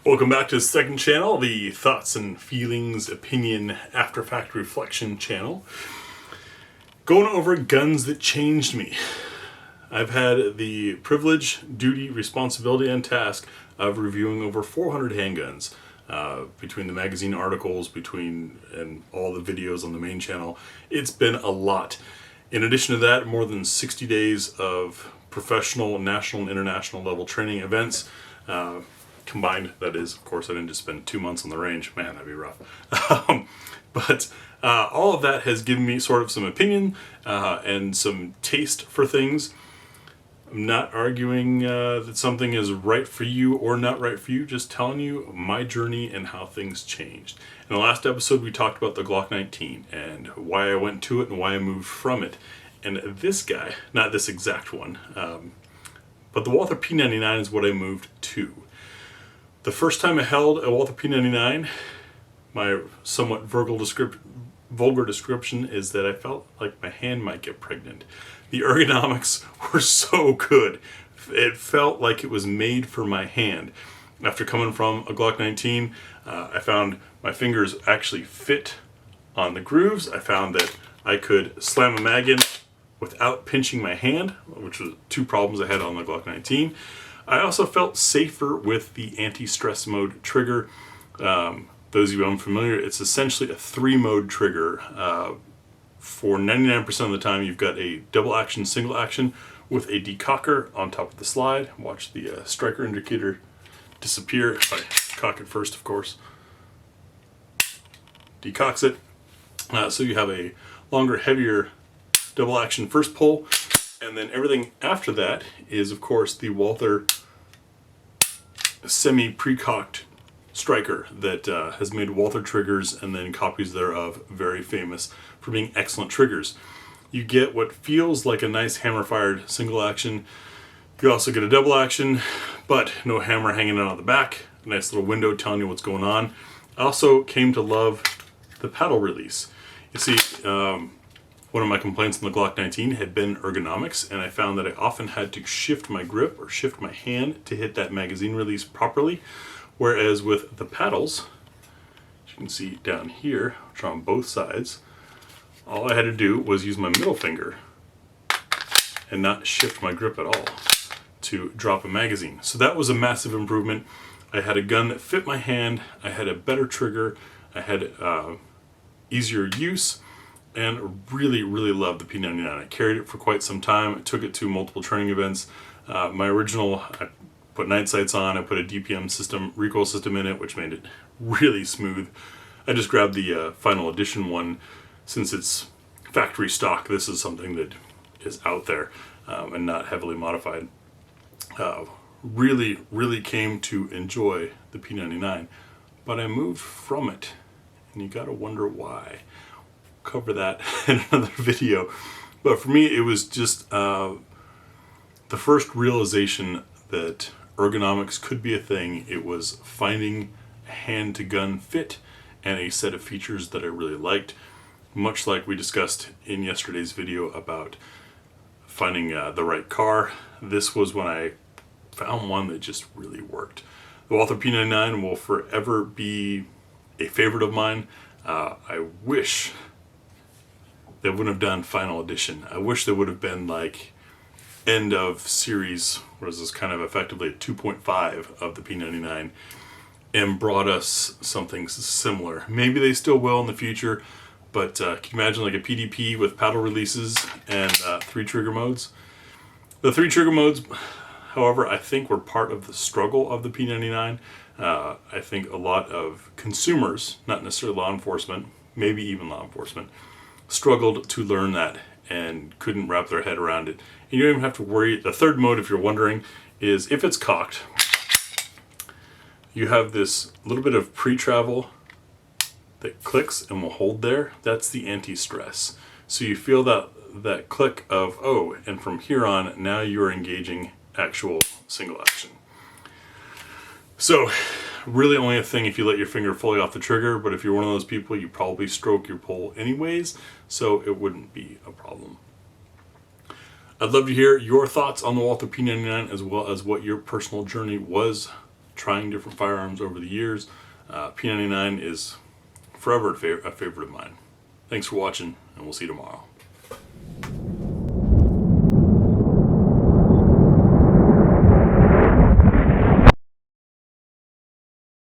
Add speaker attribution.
Speaker 1: Welcome back to the second channel, the Thoughts and Feelings Opinion After Fact Reflection channel. Going over guns that changed me. I've had the privilege, duty, responsibility, and task of reviewing over 400 handguns. Between the magazine articles, and all the videos on the main channel, it's been a lot. In addition to that, more than 60 days of professional, national, and international level training events. Combined, that is. Of course, I didn't just spend 2 months on the range. Man, that'd be rough. But all of that has given me sort of some opinion and some taste for things. I'm not arguing that something is right for you or not right for you, just telling you my journey and how things changed. In the last episode, we talked about the Glock 19 and why I went to it and why I moved from it. And this guy, not this exact one, but the Walther P99 is what I moved to. The first time I held a Walther P99, my somewhat vulgar description is that I felt like my hand might get pregnant. The ergonomics were so good. It felt like it was made for my hand. After coming from a Glock 19, I found my fingers actually fit on the grooves. I found that I could slam a mag in without pinching my hand, which was two problems I had on the Glock 19. I also felt safer with the anti-stress mode trigger. Those of you unfamiliar, it's essentially a 3-mode trigger. For 99% of the time, you've got a double action, single action with a decocker on top of the slide. Watch the striker indicator disappear if I cock it first, of course. Decocks it. So you have a longer, heavier double action first pull. And then everything after that is, of course, the Walther semi-precocked striker that has made Walther triggers and then copies thereof very famous for being excellent triggers. You get what feels like a nice hammer-fired single action. You also get a double action, but no hammer hanging out of the back. A nice little window telling you what's going on. I also came to love the paddle release. You see, one of my complaints on the Glock 19 had been ergonomics, and I found that I often had to shift my grip or shift my hand to hit that magazine release properly, whereas with the paddles, as you can see down here, which are on both sides, all I had to do was use my middle finger and not shift my grip at all to drop a magazine. So that was a massive improvement. I had a gun that fit my hand, I had a better trigger, I had easier use, and really loved the P99. I carried it for quite some time. I took it to multiple training events. My original, I put night sights on, I put a DPM system, recoil system in it, which made it really smooth. I just grabbed the final edition one. Since it's factory stock, this is something that is out there and not heavily modified. Really came to enjoy the P99, but I moved from it, and you gotta wonder why. Cover that in another video. But for me, it was just the first realization that ergonomics could be a thing. It was finding a hand-to-gun fit and a set of features that I really liked. Much like we discussed in yesterday's video about finding the right car, this was when I found one that just really worked. The Walther P99 will forever be a favorite of mine. I wish they wouldn't have done final edition. I wish they would have been like end of series, whereas this kind of effectively a 2.5 of the P99, and brought us something similar. Maybe they still will in the future, but can you imagine like a PDP with paddle releases and 3 trigger modes? The 3 trigger modes, however, I think were part of the struggle of the P99. I think a lot of consumers, not necessarily law enforcement, maybe even law enforcement, struggled to learn that and couldn't wrap their head around it. And you don't even have to worry. The third mode, if you're wondering, is if it's cocked, you have this little bit of pre-travel that clicks and will hold there. That's the anti-stress. So you feel that click of, oh, and from here on, now you're engaging actual single action. So really only a thing if you let your finger fully off the trigger, but if you're one of those people, you probably stroke your pull anyways, so it wouldn't be a problem. I'd love to hear your thoughts on the Walther P99 as well as what your personal journey was trying different firearms over the years. P99 is forever a favorite of mine. Thanks for watching, and we'll see you tomorrow.